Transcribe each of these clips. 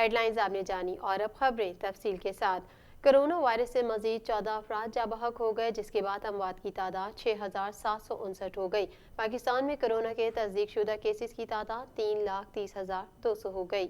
Head lines आपने जानी और अब खबरें तफसील के साथ। कोरोना वायरस से मजीद 14 अफराद जा बहक हो गए, जिसके बाद अमवात की तादाद 6,759 हो गई। पाकिस्तान में कोरोना के तस्दीक शुदा केसेस की तादाद 3,30,200 हो गई।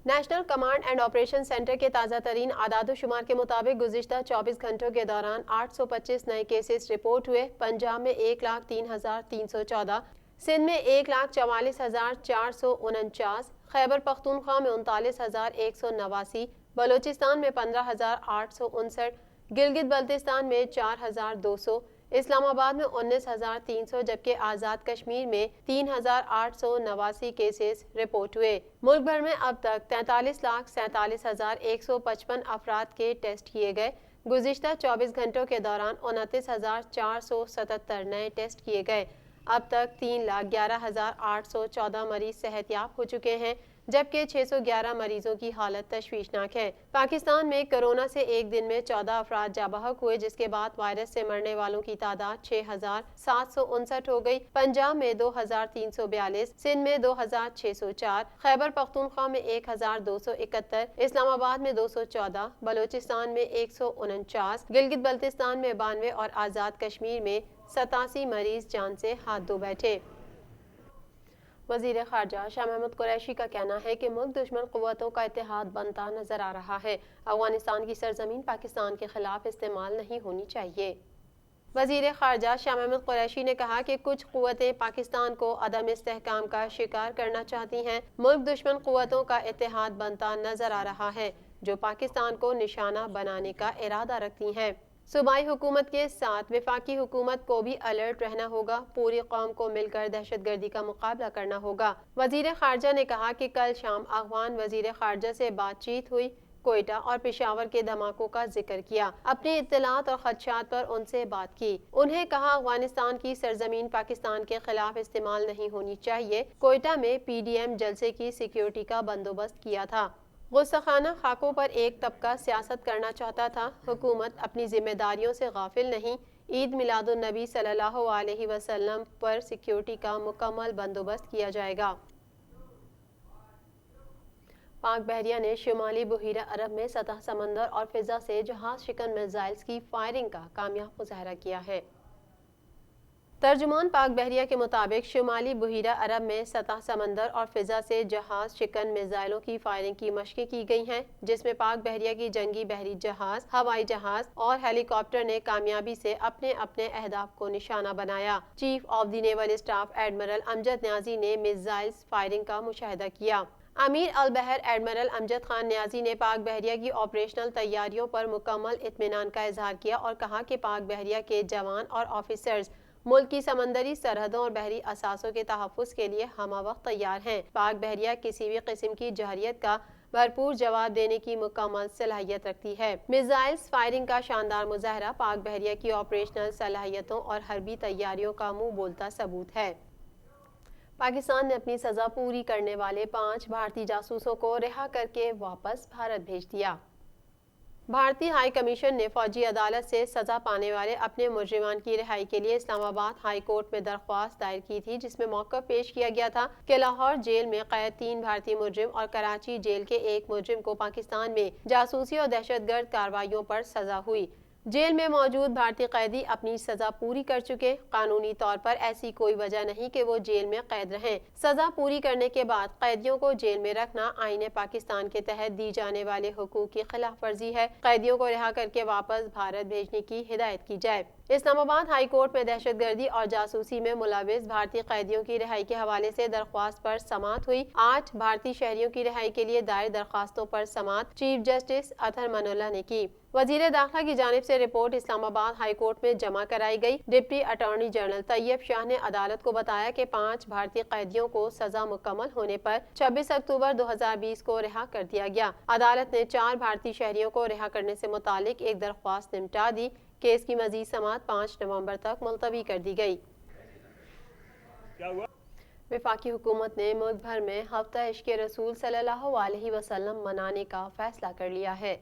National command and operation centre के ताज़ा तरीन आदाद-ओ-शुमार के मुताबिक गुज़िश्ता 24 घंटों के दौरान 825 नए केसेस रिपोर्ट हुए। पंजाब में 1,03,314, सिंध में 1,44,449, खैबर पख्तूनख्वा में 39,189, बलोचिस्तान में 15,859, गिलगित बल्तिस्तान में 4,200, इस्लामाबाद में 19,300, जबकि आज़ाद कश्मीर में 3,889 केसेस रिपोर्ट हुए। मुल्क भर में अब तक 43,47,155 अफराद के टेस्ट किए गए। गुज़िश्ता 24 घंटों के दौरान 29,477 नए टेस्ट किए गए। अब तक 3,11,814 मरीज सेहतयाब हो चुके हैं, जबकि 611 मरीजों की हालत तशवीशनाक है। पाकिस्तान में कोरोना से एक दिन में 14 अफराद जा बहक हुए, जिसके बाद वायरस से मरने वालों की तादाद 6,759 हो गई। पंजाब में 2,342, सिंध में 2,604, खैबर पख्तूनख्वा में 1,271, इस्लामाबाद में 214, बलोचिस्तान में 149, गिलगित बल्तिस्तान में 92 और आज़ाद कश्मीर में 87 मरीज जान से हाथ धो बैठे। वज़ीर ख़ारजा शाह महमूद कुरैशी का कहना है कि मुल्क दुश्मन क़ुव्वतों का इत्तेहाद बनता नजर आ रहा है। अफ़ग़ानिस्तान की सरज़मीन पाकिस्तान के खिलाफ इस्तेमाल नहीं होनी चाहिए। वज़ीर ख़ारजा शाह महमूद कुरैशी ने कहा कि कुछ क़ुव्वतें पाकिस्तान को अदम इस्तेहकाम का शिकार करना चाहती हैं। मुल्क दुश्मन क़ुव्वतों का इत्तेहाद बनता नजर आ रहा है, जो पाकिस्तान को निशाना बनाने का इरादा रखती हैं। सूबाई हुकूमत के साथ वफाकी हुकूमत को भी अलर्ट रहना होगा। पूरी कौम को मिलकर दहशतगर्दी का मुकाबला करना होगा। वज़ीर ख़ारजा ने कहा कि कल शाम अफ़गान वज़ीर ख़ारजा से बातचीत हुई, कोयटा और पेशावर के धमाकों का जिक्र किया, अपनी इत्तलात और खदशात पर उनसे बात की। उन्हें कहा अफ़ग़ानिस्तान की सरजमीन पाकिस्तान के खिलाफ इस्तेमाल नहीं होनी चाहिए। कोयटा में PDM जलसे की सिक्योरिटी का बंदोबस्त किया था। गुस्ताखाना खाकों पर एक तबका सियासत करना चाहता था। हुकूमत अपनी जिम्मेदारियों से गाफिल नहीं। ईद मिलादुन नबी सल्लल्लाहु अलैहि वसल्लम पर सिक्योरिटी का मुकम्मल बंदोबस्त किया जाएगा। पाक बहरिया ने शुमाली बुहीरा अरब में सतह समंदर और फिजा से जहाज शिकन मिसाइल्स की फायरिंग का कामयाब मुजाहरा किया है। तर्जुमान पाक बहरिया के मुताबिक शुमाली बुहीरा अरब में सतह समंदर और फिजा से जहाज शिकन मिसाइलों की फायरिंग की मशक़ें की गई हैं, जिसमें पाक बहरिया की जंगी बहरी जहाज, हवाई जहाज और हेलीकॉप्टर ने कामयाबी से अपने अपने अहदाफ को निशाना बनाया। Chief of the naval staff admiral Amjad Niazi ने मिसाइल्स फायरिंग का मुशाहिदा किया। अमीर अल बहर एडमिरल अमजद खान न्याजी ने पाक बहरिया की ऑपरेशनल तैयारियों पर मुकम्मल इत्मीनान का इजहार किया और कहा कि पाक बहरिया के जवान और ऑफिसर्स मुल्क की समंदरी सरहदों और बहरी असासों के तहफ़्फ़ुज़ के लिए हमावक्त तैयार हैं। पाक बहरिया किसी भी किस्म की जहरियत का भरपूर जवाब देने की मुकम्मल सलाहियत रखती है। मिसाइल्स फायरिंग का शानदार मुजाहरा पाक बहरिया की ऑपरेशनल सलाहियतों और हरबी तैयारियों का मुंह बोलता सबूत है। पाकिस्तान ने अपनी सज़ा पूरी करने वाले 5 भारतीय जासूसों को रिहा करके वापस भारत भेज दिया। भारतीय हाई कमीशन ने फौजी अदालत से सज़ा पाने वाले अपने मुजरिमान की रिहाई के लिए इस्लामाबाद हाई कोर्ट में दरख्वास्त दायर की थी, जिसमें मौक़िफ़ पेश किया गया था कि लाहौर जेल में कैद 3 भारतीय मुजरिम और कराची जेल के एक मुजरिम को पाकिस्तान में जासूसी और दहशतगर्द कार्रवाइयों पर सज़ा हुई। जेल में मौजूद भारतीय कैदी अपनी सजा पूरी कर चुके। कानूनी तौर पर ऐसी कोई वजह नहीं कि वो जेल में कैद रहें। सजा पूरी करने के बाद कैदियों को जेल में रखना आईन पाकिस्तान के तहत दी जाने वाले हुकूक की खिलाफ वर्जी है। कैदियों को रिहा करके वापस भारत भेजने की हिदायत की जाए। इस्लामाबाद हाई कोर्ट में दहशतगर्दी और जासूसी में मुलविस भारतीय कैदियों की रिहाई के हवाले से दरख्वास्त पर समाअत हुई। 8 भारतीय शहरियों की रिहाई के लिए दायर दरख्वास्तों पर समाअत चीफ जस्टिस अतहर मनोल्लाह ने की। वजीर दाखिला की जानिब से रिपोर्ट इस्लामाबाद हाई कोर्ट में जमा कराई गई। Deputy attorney general Tayyab Shah ने अदालत को बताया कि 5 भारतीय कैदियों को सजा मुकम्मल होने पर 26 अक्टूबर 2020 को रिहा कर दिया गया। अदालत ने 4 भारतीय शहरियों को रिहा करने से मुतालिक एक दरख्वास्त निपटा दी। केस की मजीद समाअत 5 नवंबर तक मुलतवी कर दी गई। वफाकी हुकूमत ने मुल्क भर में हफ्ता इश्क़ रसूल सल्लल्लाहु अलैहि वसल्लम मनाने का फैसला कर लिया है।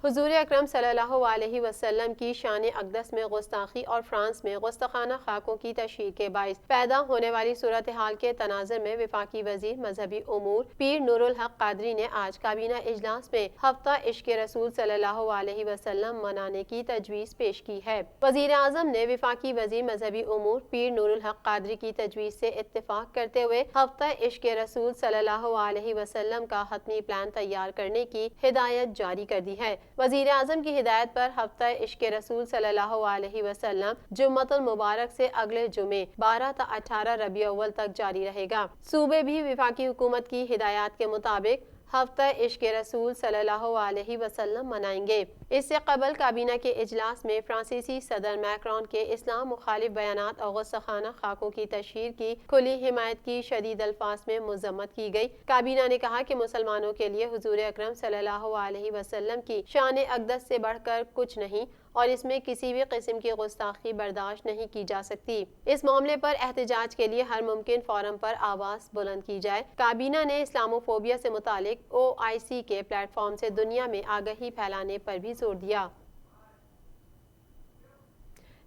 حضور اکرم صلی اللہ علیہ وسلم کی شان اقدس میں گستاخی اور فرانس میں گستاخانہ خاکوں کی تشہیر کے باعث پیدا ہونے والی صورتحال کے تناظر میں وفاقی وزیر مذہبی امور پیر نور الحق قادری نے آج کابینہ اجلاس میں ہفتہ عشق رسول صلی اللہ علیہ وسلم منانے کی تجویز پیش کی ہے۔ وزیر اعظم نے وفاقی وزیر مذہبی امور پیر نور الحق قادری کی تجویز سے اتفاق کرتے ہوئے ہفتہ عشق رسول صلی اللہ علیہ وسلم کا حتمی پلان تیار کرنے کی ہدایت جاری کر دی ہے۔ وزیر اعظم کی ہدایت پر ہفتہ عشق رسول صلی اللہ علیہ وسلم جمعۃ المبارک سے اگلے جمعے 12 تا 18 ربیع الاول تک جاری رہے گا۔ صوبے بھی وفاقی حکومت کی ہدایات کے مطابق ہفتہ عشق رسول صلی اللہ علیہ وسلم منائیں گے۔ اس سے قبل کابینہ کے اجلاس میں فرانسیسی صدر میکرون کے اسلام مخالف بیانات اور گستاخانہ خاکوں کی تشہیر کی کھلی حمایت کی شدید الفاظ میں مذمت کی گئی۔ کابینہ نے کہا کہ مسلمانوں کے لیے حضور اکرم صلی اللہ علیہ وسلم کی شان اقدس سے بڑھ کر کچھ نہیں اور اس میں کسی بھی قسم کی گستاخی برداشت نہیں کی جا سکتی۔ اس معاملے پر احتجاج کے لیے ہر ممکن فورم پر آواز بلند کی جائے۔ کابینہ نے اسلاموفوبیا سے متعلق OIC کے پلیٹ فارم سے دنیا میں آگہی پھیلانے پر بھی زور دیا۔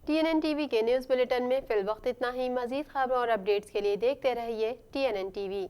TNN TV کے نیوز بلیٹن میں فی الوقت اتنا ہی۔ مزید خبروں اور اپڈیٹس کے لیے دیکھتے رہیے TNN TV۔